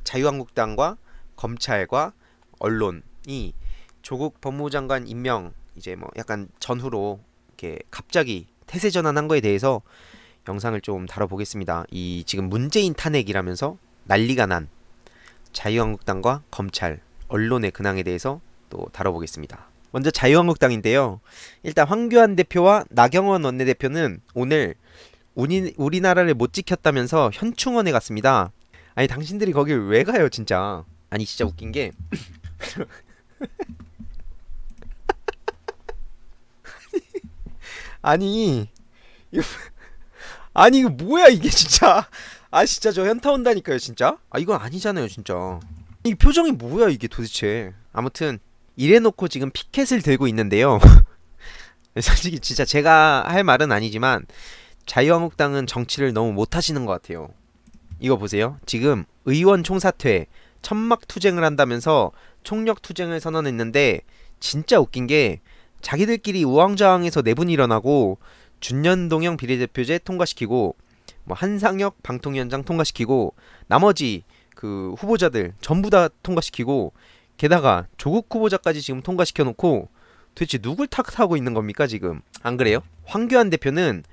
자유한국당과 검찰과 언론이 조국 법무부 장관 임명 이제 뭐 약간 전후로 이렇게 갑자기 태세 전환한 거에 대해서 영상을 좀 다뤄보겠습니다. 이 지금 문재인 탄핵이라면서 난리가 난 자유한국당과 검찰, 언론의 근황에 대해서 또 다뤄보겠습니다. 먼저 자유한국당인데요. 일단 황교안 대표와 나경원 원내대표는 오늘 우리나라를 못 지켰다면서 현충원에 갔습니다. 아니 당신들이 거길 왜 가요 진짜. 아니 진짜 웃긴 게 아니 이거, 아니 이거 뭐야 이게 진짜. 아 진짜 저 현타 온다니까요 진짜. 아 이건 아니잖아요 진짜. 이 표정이 뭐야 이게 도대체. 아무튼 이래놓고 지금 피켓을 들고 있는데요. 솔직히 진짜 제가 할 말은 아니지만 자유한국당은 정치를 너무 못하시는 것 같아요. 이거 보세요. 지금 의원 총사퇴, 천막 투쟁을 한다면서 총력 투쟁을 선언했는데 진짜 웃긴 게 자기들끼리 우왕좌왕해서 내분이 일어나고 준연동형 비례대표제 통과시키고 뭐 한상혁 방통위원장 통과시키고 나머지 그 후보자들 전부 다 통과시키고 게다가 조국 후보자까지 지금 통과시켜놓고 도대체 누굴 탓하고 있는 겁니까 지금. 안 그래요? 황교안 대표는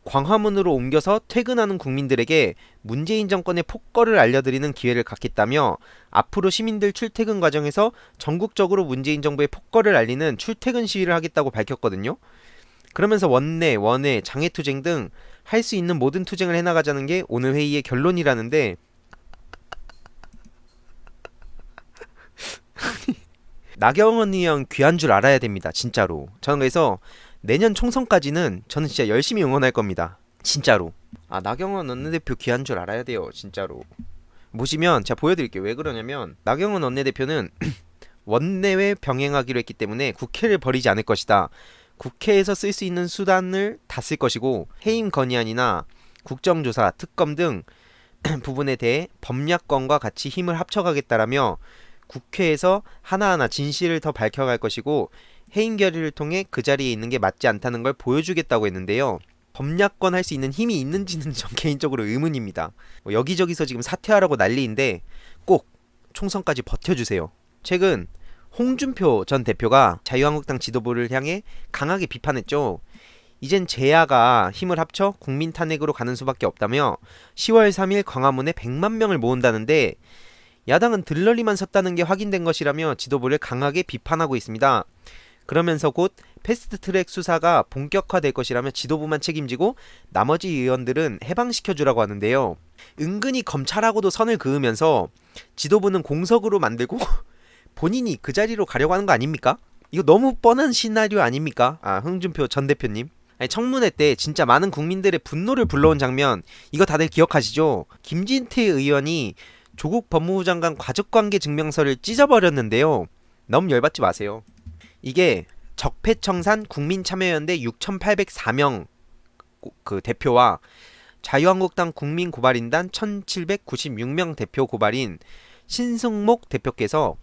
광화문으로 옮겨서 퇴근하는 국민들에게 문재인 정권의 폭거를 알려드리는 기회를 갖겠다며 앞으로 시민들 출퇴근 과정에서 전국적으로 문재인 정부의 폭거를 알리는 출퇴근 시위를 하겠다고 밝혔거든요. 그러면서 원내, 원외, 장애투쟁 등 할 수 있는 모든 투쟁을 해나가자는 게 오늘 회의의 결론이라는데 나경원 의원 귀한 줄 알아야 됩니다. 진짜로. 저는 그래서 내년 총선까지는 저는 진짜 열심히 응원할 겁니다. 진짜로. 아 나경원 원내대표 귀한 줄 알아야 돼요. 진짜로. 보시면 제가 보여드릴게요. 왜 그러냐면 나경원 원내대표는 원내외 병행하기로 했기 때문에 국회를 버리지 않을 것이다. 국회에서 쓸 수 있는 수단을 다 쓸 것이고 해임 건의안이나 국정조사, 특검 등 부분에 대해 법약권과 같이 힘을 합쳐가겠다라며 국회에서 하나하나 진실을 더 밝혀갈 것이고 해임 결의를 통해 그 자리에 있는 게 맞지 않다는 걸 보여주겠다고 했는데요. 법약권 할 수 있는 힘이 있는지는 전 개인적으로 의문입니다. 여기저기서 지금 사퇴하라고 난리인데 꼭 총선까지 버텨주세요. 최근 홍준표 전 대표가 자유한국당 지도부를 향해 강하게 비판했죠. 이젠 제야가 힘을 합쳐 국민 탄핵으로 가는 수밖에 없다며 10월 3일 광화문에 100만 명을 모은다는데 야당은 들러리만 섰다는 게 확인된 것이라며 지도부를 강하게 비판하고 있습니다. 그러면서 곧 패스트트랙 수사가 본격화될 것이라며 지도부만 책임지고 나머지 의원들은 해방시켜주라고 하는데요. 은근히 검찰하고도 선을 그으면서 지도부는 공석으로 만들고 본인이 그 자리로 가려고 하는 거 아닙니까? 이거 너무 뻔한 시나리오 아닙니까? 아 홍준표 전 대표님. 아니, 청문회 때 진짜 많은 국민들의 분노를 불러온 장면 이거 다들 기억하시죠? 김진태 의원이 조국 법무부 장관 가족관계 증명서를 찢어버렸는데요. 너무 열받지 마세요. 이게 적폐청산 국민참여연대 6,804명 그 대표와 자유한국당 국민고발인단 1,796명 대표 고발인 신승목 대표께서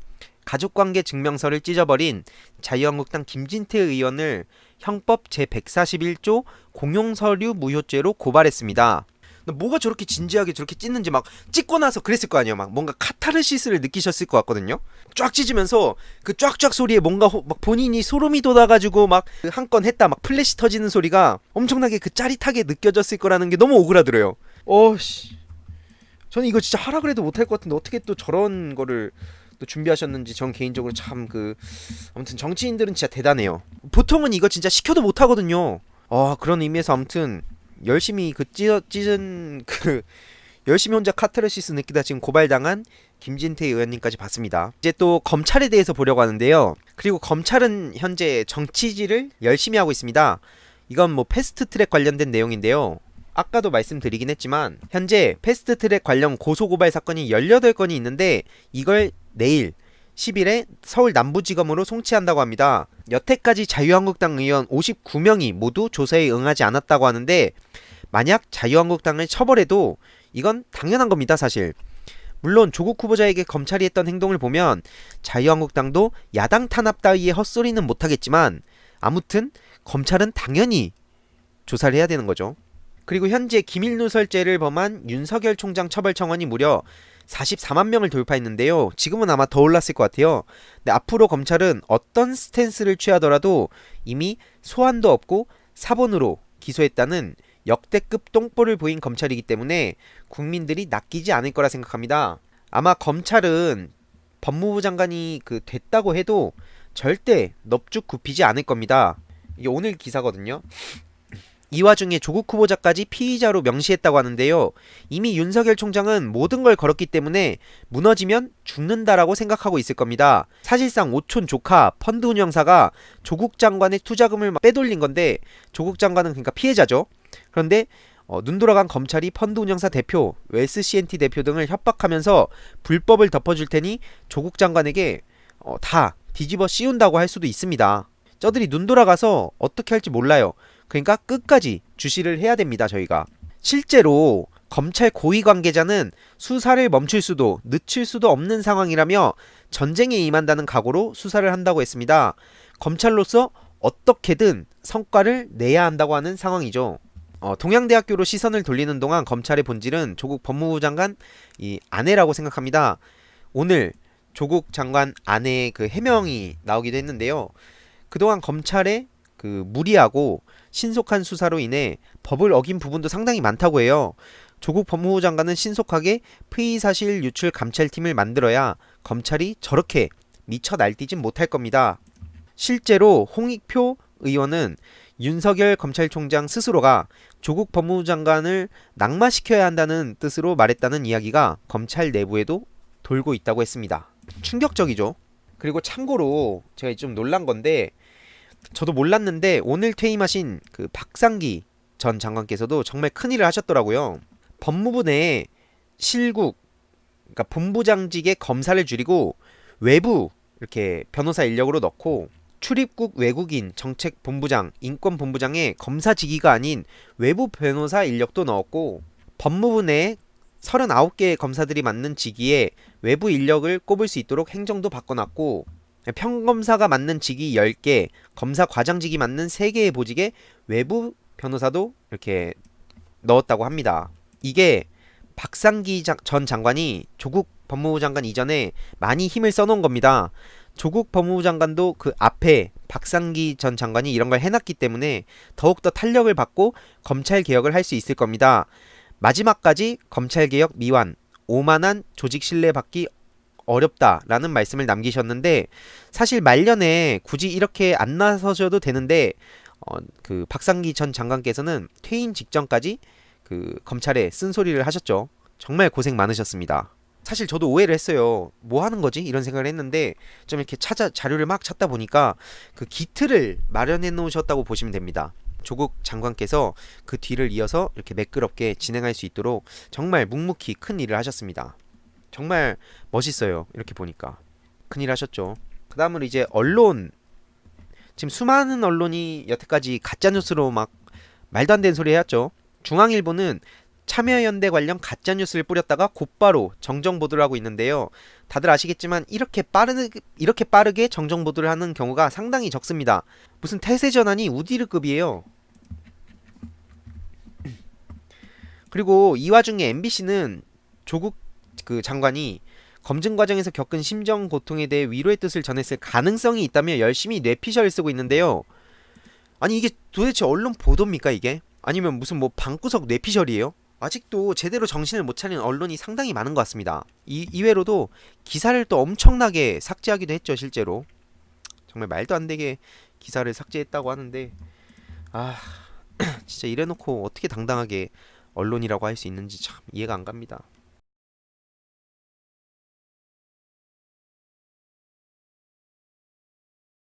가족관계 증명서를 찢어버린 자유한국당 김진태 의원을 형법 제141조 공용서류 무효죄로 고발했습니다. 뭐가 저렇게 진지하게 저렇게 찢는지 막 찢고 나서 그랬을 거 아니에요. 막 뭔가 카타르시스를 느끼셨을 것 같거든요. 쫙 찢으면서 그 쫙쫙 소리에 뭔가 막 본인이 소름이 돋아가지고 막 한 건 했다 막 플래시 터지는 소리가 엄청나게 그 짜릿하게 느껴졌을 거라는 게 너무 오그라들어요. 어씨, 저는 이거 진짜 하라 그래도 못할 것 같은데 어떻게 또 저런 거를 또 준비하셨는지 전 개인적으로 참 아무튼 정치인들은 진짜 대단해요. 보통은 이거 진짜 시켜도 못 하거든요. 그런 의미에서 아무튼 열심히 찢은 열심히 혼자 카타르시스 느끼다 지금 고발당한 김진태 의원님까지 봤습니다. 이제 또 검찰에 대해서 보려고 하는데요. 그리고 검찰은 현재 정치질을 열심히 하고 있습니다. 이건 뭐 패스트트랙 관련된 내용인데요. 아까도 말씀드리긴 했지만 현재 패스트트랙 관련 고소고발 사건이 18건이 있는데 이걸 내일 10일에 서울 남부지검으로 송치한다고 합니다. 여태까지 자유한국당 의원 59명이 모두 조사에 응하지 않았다고 하는데 만약 자유한국당을 처벌해도 이건 당연한 겁니다 사실. 물론 조국 후보자에게 검찰이 했던 행동을 보면 자유한국당도 야당 탄압 따위의 헛소리는 못하겠지만 아무튼 검찰은 당연히 조사를 해야 되는 거죠. 그리고 현재 기밀누설죄를 범한 윤석열 총장 처벌 청원이 무려 44만 명을 돌파했는데요. 지금은 아마 더 올랐을 것 같아요. 근데 앞으로 검찰은 어떤 스탠스를 취하더라도 이미 소환도 없고 사본으로 기소했다는 역대급 똥볼을 보인 검찰이기 때문에 국민들이 낚이지 않을 거라 생각합니다. 아마 검찰은 법무부 장관이 됐다고 해도 절대 넙죽 굽히지 않을 겁니다. 이게 오늘 기사거든요. 이 와중에 조국 후보자까지 피의자로 명시했다고 하는데요. 이미 윤석열 총장은 모든 걸 걸었기 때문에 무너지면 죽는다라고 생각하고 있을 겁니다. 사실상 오촌 조카 펀드 운영사가 조국 장관의 투자금을 빼돌린 건데 조국 장관은 그러니까 피해자죠. 그런데 눈 돌아간 검찰이 펀드 운영사 대표, 웰스 CNT 대표 등을 협박하면서 불법을 덮어줄 테니 조국 장관에게 다 뒤집어 씌운다고 할 수도 있습니다. 저들이 눈 돌아가서 어떻게 할지 몰라요. 그러니까 끝까지 주시를 해야 됩니다. 저희가 실제로 검찰 고위 관계자는 수사를 멈출 수도 늦출 수도 없는 상황이라며 전쟁에 임한다는 각오로 수사를 한다고 했습니다. 검찰로서 어떻게든 성과를 내야 한다고 하는 상황이죠. 동양대학교로 시선을 돌리는 동안 검찰의 본질은 조국 법무부 장관 이 아내라고 생각합니다. 오늘 조국 장관 아내의 해명이 나오기도 했는데요. 그동안 검찰의 무리하고 신속한 수사로 인해 법을 어긴 부분도 상당히 많다고 해요. 조국 법무부 장관은 신속하게 피의사실 유출 감찰팀을 만들어야 검찰이 저렇게 미쳐 날뛰진 못할 겁니다. 실제로 홍익표 의원은 윤석열 검찰총장 스스로가 조국 법무부 장관을 낙마시켜야 한다는 뜻으로 말했다는 이야기가 검찰 내부에도 돌고 있다고 했습니다. 충격적이죠. 그리고 참고로 제가 좀 놀란 건데 저도 몰랐는데 오늘 퇴임하신 박상기 전 장관께서도 정말 큰일을 하셨더라고요. 법무부 내에 실국, 그러니까 본부장직의 검사를 줄이고 외부 이렇게 변호사 인력으로 넣고 출입국 외국인 정책본부장, 인권본부장에 검사 직위가 아닌 외부 변호사 인력도 넣었고 법무부 내에 39개의 검사들이 맡는 직위에 외부 인력을 꼽을 수 있도록 행정도 바꿔놨고 평검사가 맡는 직위 10개, 검사 과장직이 맡는 3개의 보직에 외부 변호사도 이렇게 넣었다고 합니다. 이게 박상기 전 장관이 조국 법무부 장관 이전에 많이 힘을 써놓은 겁니다. 조국 법무부 장관도 그 앞에 박상기 전 장관이 이런 걸 해놨기 때문에 더욱더 탄력을 받고 검찰 개혁을 할 수 있을 겁니다. 마지막까지 검찰 개혁 미완, 오만한 조직 신뢰 받기 어렵다라는 말씀을 남기셨는데 사실 말년에 굳이 이렇게 안 나서셔도 되는데 박상기 전 장관께서는 퇴임 직전까지 검찰에 쓴소리를 하셨죠. 정말 고생 많으셨습니다. 사실 저도 오해를 했어요. 뭐 하는 거지? 이런 생각을 했는데 좀 이렇게 자료를 막 찾다 보니까 기틀을 마련해 놓으셨다고 보시면 됩니다. 조국 장관께서 그 뒤를 이어서 이렇게 매끄럽게 진행할 수 있도록 정말 묵묵히 큰 일을 하셨습니다. 정말 멋있어요. 이렇게 보니까 큰일 하셨죠. 그 다음으로 이제 언론, 지금 수많은 언론이 여태까지 가짜뉴스로 막 말도 안 되는 소리 해왔죠. 중앙일보는 참여연대 관련 가짜뉴스를 뿌렸다가 곧바로 정정보도를 하고 있는데요. 다들 아시겠지만 이렇게 빠르게 정정보도를 하는 경우가 상당히 적습니다. 무슨 태세전환이 우디르급이에요. 그리고 이 와중에 MBC는 조국 장관이 검증 과정에서 겪은 심정 고통에 대해 위로의 뜻을 전했을 가능성이 있다며 열심히 뇌피셜을 쓰고 있는데요. 아니 이게 도대체 언론 보도입니까 이게? 아니면 무슨 방구석 뇌피셜이에요? 아직도 제대로 정신을 못 차리는 언론이 상당히 많은 것 같습니다. 이외로도 기사를 또 엄청나게 삭제하기도 했죠. 실제로 정말 말도 안 되게 기사를 삭제했다고 하는데 진짜 이래놓고 어떻게 당당하게 언론이라고 할 수 있는지 참 이해가 안 갑니다.